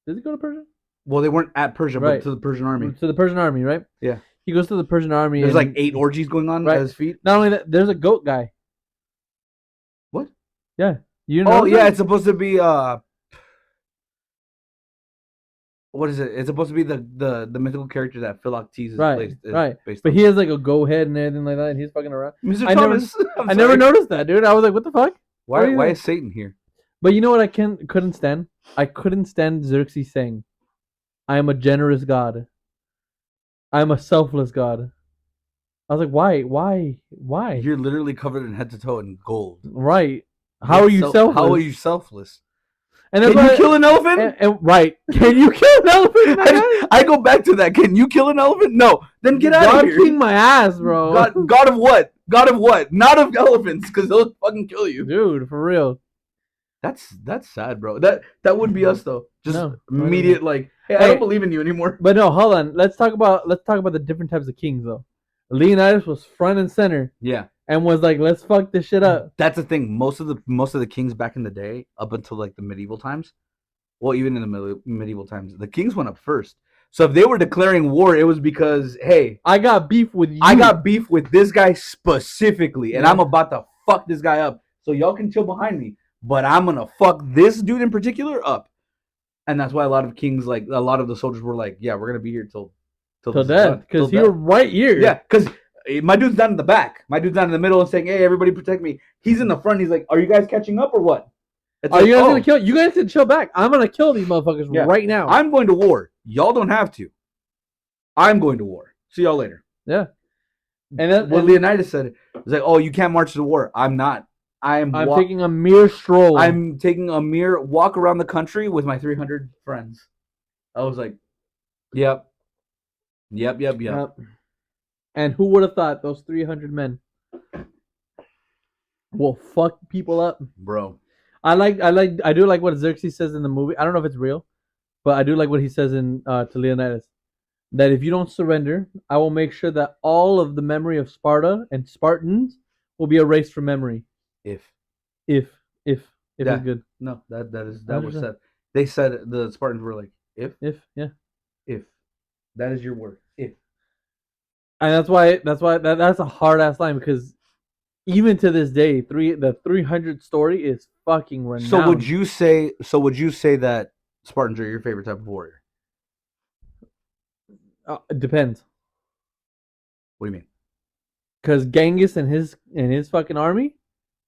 S2: Did he go to Persia?
S1: Well, they weren't at Persia,
S2: Right.
S1: but to the Persian army.
S2: To the Persian army, right?
S1: Yeah.
S2: He goes to the Persian army.
S1: There's
S2: and
S1: like 8 orgies going on
S2: Right.
S1: at his feet.
S2: Not only that, there's a goat guy.
S1: What?
S2: Yeah. You know?
S1: Oh, yeah, it's supposed to be what is it? It's supposed to be the mythical character that Philoctetes is
S2: Right, right.
S1: based
S2: But
S1: on.
S2: he has like a goat head and everything like that, and he's fucking around.
S1: Mr.
S2: I never-
S1: Thomas.
S2: I never noticed that, dude. I was like, what the fuck? what do
S1: Why
S2: you
S1: why
S2: think?
S1: is Satan here?
S2: But you know what I couldn't stand? I couldn't stand Xerxes saying, I am a generous god. I am a selfless god. I was like, why?
S1: You're literally covered in head to toe in gold.
S2: Right. How are you selfless?
S1: How are you selfless?
S2: And
S1: Can
S2: that's
S1: you
S2: why-
S1: kill an elephant?
S2: right. Can you kill an elephant? my guy?
S1: I go back to that. Can you kill an elephant? No. Then get out
S2: God
S1: of here.
S2: king my ass, bro.
S1: God of what? God of what? Not of elephants, because they'll fucking kill you.
S2: Dude, for real.
S1: That's sad, bro. That would be us though. Just
S2: No,
S1: immediate like, hey, I
S2: Hey.
S1: don't believe in you anymore.
S2: But no, hold on. Let's talk about the different types of kings though. Leonidas was front and center
S1: Yeah.
S2: and was like, let's fuck this shit up.
S1: That's the thing. Most of the kings back in the day, up until like the medieval times, well, even in the medieval times, the kings went up first. So if they were declaring war, it was because, hey,
S2: I got beef with you.
S1: I got beef with this guy specifically, and
S2: Yeah.
S1: I'm about to fuck this guy up. So y'all can chill behind me, but I'm gonna fuck this dude in particular up. And that's why a lot of kings, like a lot of the soldiers, were like, "Yeah, we're gonna be here till
S2: till
S1: this is
S2: death
S1: done.
S2: because
S1: Till
S2: he was
S1: death."
S2: right here.
S1: Yeah, because my dude's not in the back. My dude's not in the middle and saying, "Hey, everybody, protect me." He's in the front. He's like, "Are you guys catching up or what?" It's
S2: Are
S1: like,
S2: you guys
S1: "Oh,
S2: gonna kill? You guys can chill back. I'm gonna kill these motherfuckers
S1: Yeah.
S2: right now.
S1: I'm going to war. Y'all don't have to. I'm going to war. See y'all later."
S2: Yeah. And then
S1: What Leonidas said is like, "Oh, you can't march to war." I'm not.
S2: I'm taking a mere stroll.
S1: I'm taking a mere walk around the country with my 300 friends. I was like, "Yep, yep, yep, yep."
S2: Yep. And who would have thought those 300 men will fuck people up?
S1: Bro.
S2: I do like what Xerxes says in the movie. I don't know if it's real, but I do like what he says in to Leonidas. That if you don't surrender, I will make sure that all of the memory of Sparta and Spartans will be erased from memory.
S1: If
S2: If
S1: Yeah.
S2: it's good.
S1: no, that was
S2: 100%.
S1: said. They said the Spartans were like, if
S2: If
S1: that is your word, if.
S2: and that's a hard ass line because even to this day, the 300 story is fucking renowned.
S1: So would you say that Spartans are your favorite type of warrior?
S2: It depends.
S1: What do you mean?
S2: Because Genghis and his fucking army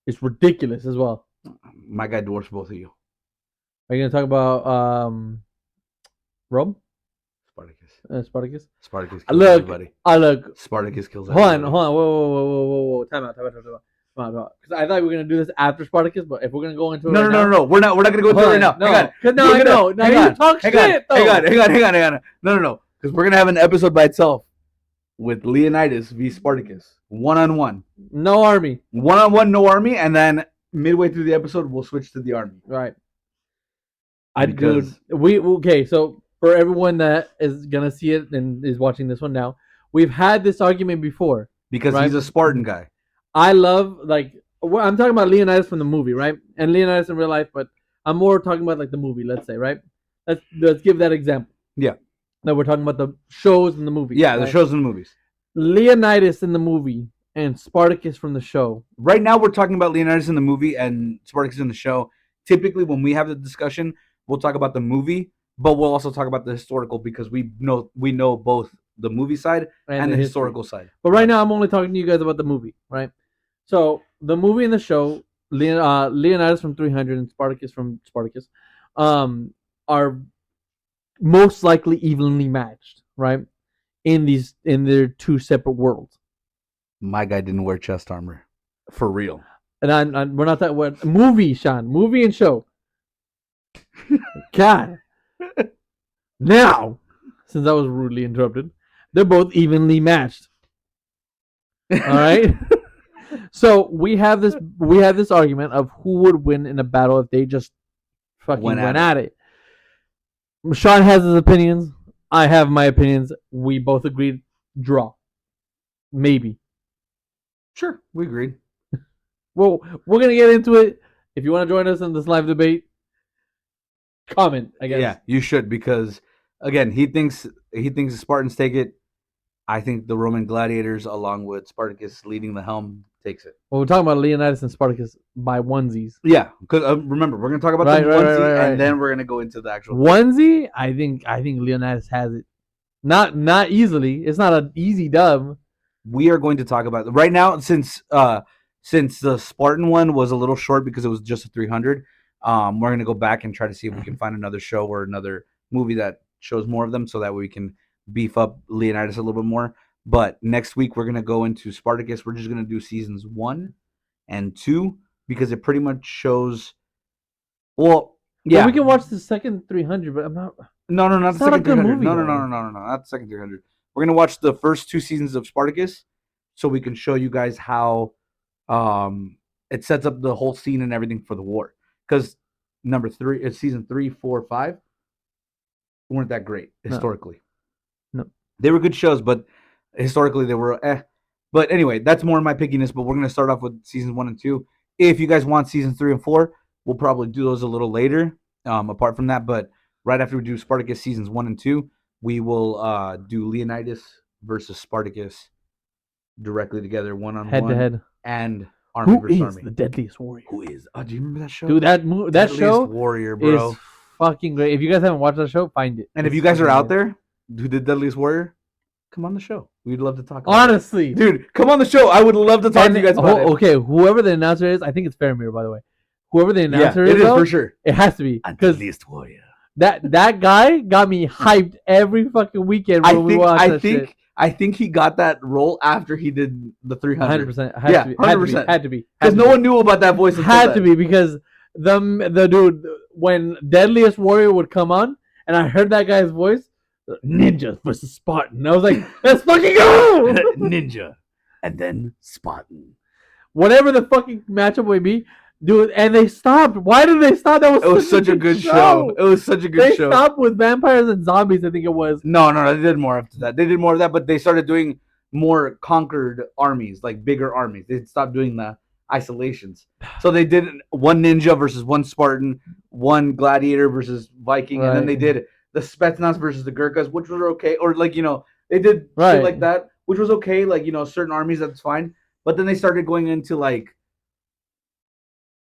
S2: is ridiculous as well.
S1: My guy dwarfs both of you.
S2: Are you gonna talk about Rome?
S1: Spartacus.
S2: Spartacus?
S1: Spartacus kills
S2: Look,
S1: everybody.
S2: look.
S1: Spartacus kills
S2: Hold on,
S1: everybody.
S2: whoa. Time out. Because I thought we were gonna do this after Spartacus, but if we're gonna go into it
S1: No. We're not gonna go into it right now.
S2: No,
S1: Hang on.
S2: because now I know. Now you talk shit.
S1: Hang on. No. Because we're gonna have an episode by itself with Leonidas v Spartacus, 1-on-1.
S2: No army.
S1: 1-on-1, no army, and then midway through the episode, we'll switch to the army.
S2: Right.
S1: Because
S2: So for everyone that is gonna see it and is watching this one now, we've had this argument before.
S1: because
S2: Right.
S1: he's a Spartan guy.
S2: I love I'm talking about Leonidas from the movie, right? And Leonidas in real life, but I'm more talking about like the movie. Let's say, right? Let's give that example.
S1: Yeah.
S2: That we're talking about the shows in the movie.
S1: Yeah, the
S2: right?
S1: shows and the movies.
S2: Leonidas in the movie and Spartacus from the show.
S1: Right now, we're talking about Leonidas in the movie and Spartacus in the show. Typically, when we have the discussion, we'll talk about the movie, but we'll also talk about the historical because we know both the movie side and the
S2: history.
S1: historical side.
S2: But right now, I'm only talking to you guys about the movie, right? So the movie and the show, Leonidas from 300 and Spartacus from Spartacus, are most likely evenly matched, right? In their two separate worlds.
S1: My guy didn't wear chest armor, for real.
S2: And we're not talking about movie, Sean, movie and show. God. Now, since I was rudely interrupted, they're both evenly matched. All right. So we have this argument of who would win in a battle if they just fucking went at it. Sean has his opinions. I have my opinions. We both agreed draw. Maybe.
S1: Sure, we agreed.
S2: Well, we're gonna get into it. If you want to join us in this live debate, comment. I guess.
S1: Yeah, you should because again, he thinks the Spartans take it. I think the Roman gladiators, along with Spartacus leading the helm, takes it.
S2: Well, we're talking about Leonidas and Spartacus by onesies.
S1: Yeah, because remember, we're gonna talk about the onesie, and then we're gonna go into the actual
S2: onesie. I think Leonidas has it. Not easily. It's not an easy dub.
S1: We are going to talk about right now since the Spartan one was a little short because it was just a 300. We're gonna go back and try to see if we can find another show or another movie that shows more of them, so that we can beef up Leonidas a little bit more. But next week we're gonna go into Spartacus. We're just gonna do seasons 1 and 2 because it pretty much shows. Well, yeah,
S2: well, we can watch the second 300, but I'm not.
S1: No, not the second 300.
S2: Movie,
S1: no, not the second 300. We're gonna watch the first 2 seasons of Spartacus, so we can show you guys how it sets up the whole scene and everything for the war. Because number 3, it's season 3, 4, 5 weren't that great historically.
S2: No,
S1: they were good shows, but historically they were But anyway, that's more my pickiness. But we're gonna start off with seasons 1 and 2. If you guys want seasons 3 and 4, we'll probably do those a little later. Apart from that, but right after we do Spartacus seasons 1 and 2, we will do Leonidas versus Spartacus directly together, one on
S2: Head to
S1: one,
S2: head.
S1: and Army
S2: Who
S1: versus
S2: is
S1: Army.
S2: the deadliest warrior?
S1: Who is? Oh, do you remember that show?
S2: Dude, that
S1: Deadliest
S2: show
S1: Warrior, bro.
S2: is fucking great. If you guys haven't watched that show, find it.
S1: And if
S2: It's
S1: you guys are
S2: fucking
S1: out
S2: amazing.
S1: there who did Deadliest Warrior, come on the show. We'd love to talk about it.
S2: Honestly,
S1: Dude, come on the show. I would love to talk to you guys about it.
S2: Okay, whoever the announcer is, I think it's Faramir, by the way. Whoever the
S1: Yeah,
S2: announcer
S1: it is
S2: though,
S1: for sure.
S2: it has to be because
S1: Deadliest Warrior.
S2: that guy got me hyped every fucking weekend when we watched that shit.
S1: I think he got that role after he did the 300.
S2: 100%.
S1: Yeah,
S2: to be.
S1: 100%.
S2: Had to be.
S1: Because no one knew about that voice. Until
S2: Had
S1: then.
S2: to be because the dude when Deadliest Warrior would come on and I heard that guy's voice, Ninja versus Spartan. I was like, let's fucking go!
S1: Ninja, and then Spartan.
S2: Whatever the fucking matchup would be, dude. And they stopped. Why did they stop? That
S1: It was such a good show. It was such a good
S2: They
S1: show.
S2: stopped with vampires and zombies. I think it was.
S1: No, they did more after that. They did more of that, but they started doing more conquered armies, like bigger armies. They stopped doing the isolations. So they did one ninja versus one Spartan, one gladiator versus Viking, and then they
S2: Right.
S1: did the Spetsnaz versus the Gurkhas, which was okay. Or like, they did
S2: Right.
S1: shit like that, which was okay. Like, certain armies, that's fine. But then they started going into like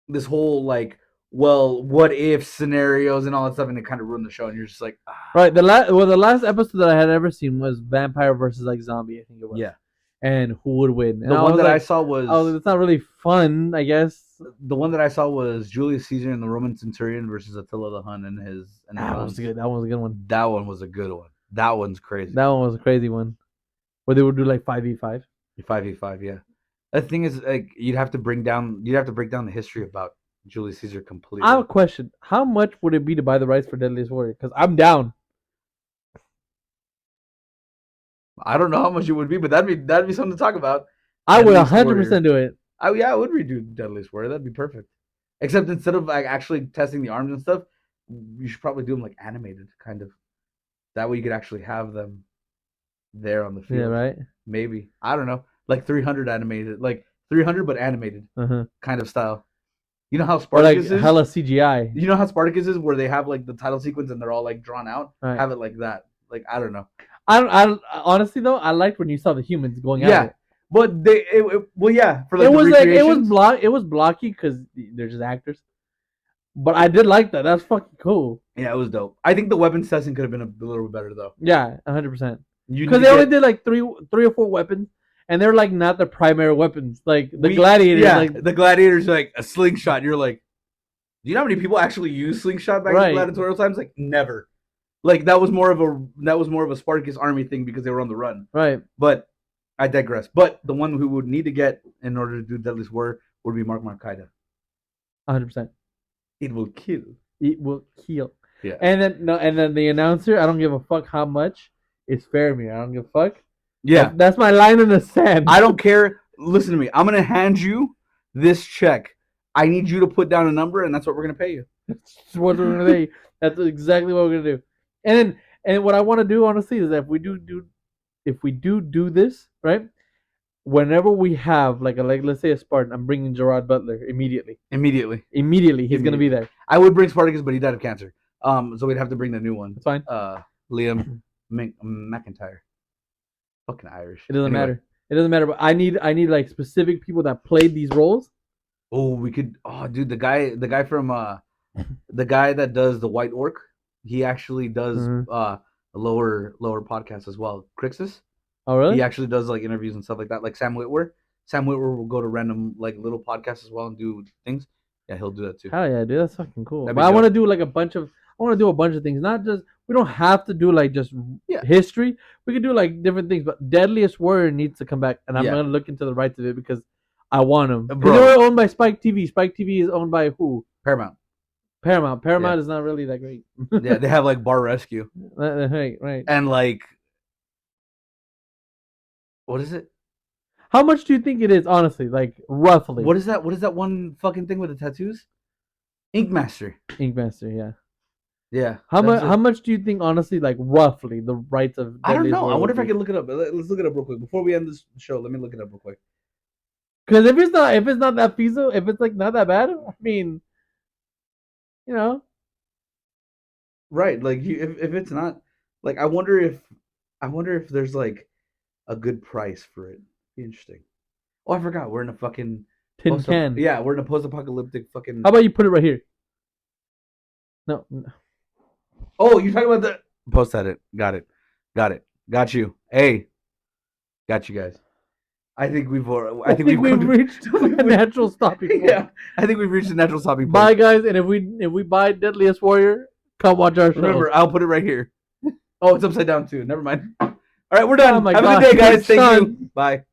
S1: this whole like, well, what if scenarios and all that stuff, and it kind of ruined the show. And you're just like,
S2: Right. The last episode that I had ever seen was vampire versus like zombie. I think it was.
S1: yeah.
S2: And who would win? And
S1: The one that I
S2: like,
S1: saw was
S2: oh, it's not really fun, I guess.
S1: the one that I saw was Julius Caesar and the Roman centurion versus Attila the Hun and his
S2: That was
S1: sons.
S2: good. That one was a good one.
S1: That one was a good one. That one's crazy.
S2: That one was a crazy one. Where they would do like 5v5.
S1: 5v5, yeah. The thing is, like, you'd have to break down the history about Julius Caesar completely.
S2: I have a question. How much would it be to buy the rights for Deadliest Warrior? Because I'm down.
S1: I don't know how much it would be, but that'd be something to talk about.
S2: I would
S1: Deadliest
S2: 100% do it.
S1: I would redo Deadliest Warrior. That'd be perfect. Except instead of like actually testing the arms and stuff, you should probably do them like animated, kind of. That way you could actually have them there on the field.
S2: Yeah, right?
S1: Maybe. I don't know. Like 300 animated, like 300 but animated
S2: Uh-huh.
S1: kind of style. You know how
S2: Or like
S1: Spartacus is?
S2: hella CGI.
S1: You know how Spartacus is, where they have like the title sequence and they're all like drawn out.
S2: Right.
S1: Have it like that. Like, I don't know.
S2: I honestly though, I liked when you saw the humans going
S1: Yeah.
S2: at it.
S1: But well, yeah. For like
S2: It
S1: the
S2: was like it was
S1: recreations.
S2: it was blocky because they're just actors. But I did like that. That's fucking cool.
S1: Yeah, it was dope. I think the weapons testing could have been a little bit better though.
S2: Yeah, 100%.
S1: You
S2: Because
S1: need
S2: they
S1: to
S2: only
S1: get-
S2: did like three or four weapons, and they're like not the primary weapons. Like the
S1: we-
S2: gladiators,
S1: Yeah,
S2: like
S1: the gladiators like a slingshot. You're like, do you know how many people actually use slingshot back in
S2: Right.
S1: gladiatorial times? Like, never. Like that was more of a Spartacus army thing because they were on the run.
S2: right.
S1: But I digress. But the one who would need to get in order to do Deadliest Warrior would be Mark Marcaida.
S2: 100%.
S1: It will kill.
S2: It will kill.
S1: Yeah.
S2: And then the announcer, I don't give a fuck how much. It's Faramir. I don't give a fuck.
S1: Yeah.
S2: That's my line in the sand.
S1: I don't care. Listen to me. I'm gonna hand you this check. I need you to put down a number, and that's what we're gonna pay you.
S2: That's what we're gonna do. That's exactly what we're gonna do. And what I want to do honestly is that if we do this right, whenever we have like let's say a Spartan, I'm bringing Gerard Butler immediately.
S1: Immediately.
S2: Immediately, he's gonna be there.
S1: I would bring Spartacus, but he died of cancer. So we'd have to bring the new one.
S2: That's fine.
S1: Liam McIntyre. Fucking Irish.
S2: It doesn't
S1: Anyway.
S2: matter. It doesn't matter. But I need like specific people that played these roles.
S1: Oh, we could. Oh, dude, the guy from the guy that does the White Orc, he actually does
S2: Mhm.
S1: a lower podcast as well. Crixus.
S2: Oh really?
S1: He actually does like interviews and stuff like that. Like Sam Witwer. Sam Witwer will go to random like little podcasts as well and do things. Yeah, he'll do that too.
S2: Hell yeah, dude. That's fucking cool.
S1: That'd be
S2: But I
S1: dope.
S2: want to do like a bunch of. I want to do a bunch of things. Not just. We don't have to do like just
S1: Yeah.
S2: history. We could do like different things. But Deadliest Warrior needs to come back, and I'm
S1: Yeah.
S2: gonna look into the rights of it because I want them.
S1: Bro.
S2: They were owned by Spike TV. Spike TV is owned by who?
S1: Paramount.
S2: Paramount. Paramount is not really that great.
S1: Yeah, they have like Bar Rescue
S2: Right.
S1: and like what is it?
S2: How much do you think it is, honestly? Like roughly.
S1: What is that? What is that one fucking thing with the tattoos? Ink Master.
S2: Inkmaster? Yeah.
S1: Yeah.
S2: How much?
S1: that's it.
S2: How much do you think, honestly, like roughly, the rights of?
S1: I don't
S2: Deadliest
S1: know. I
S2: Warrior
S1: wonder if
S2: would
S1: I
S2: be?
S1: can look it up. Let's look it up real quick before we end this show. Let me look it up real quick.
S2: Because if it's not that feasible, if it's like not that bad, I mean, you know,
S1: Right, like if it's not, Like I wonder if there's like a good price for it. Be interesting. Oh, I forgot. We're in a fucking
S2: Tin can.
S1: yeah, we're in a post-apocalyptic fucking.
S2: How about you put it right here? No.
S1: Oh, you're talking about the post edit. Got it. Got you. Hey, got you guys. I think we've. I think we've come to-
S2: reached a natural stopping point.
S1: Yeah, I think we've reached a natural stopping point.
S2: Bye, guys. And if we buy Deadliest Warrior, come watch our show.
S1: Remember, I'll put it right here. Oh, it's upside down too. Never mind. All right, we're done.
S2: Oh my
S1: Have a
S2: God,
S1: good day, guys.
S2: your
S1: Thank
S2: son.
S1: you. Bye.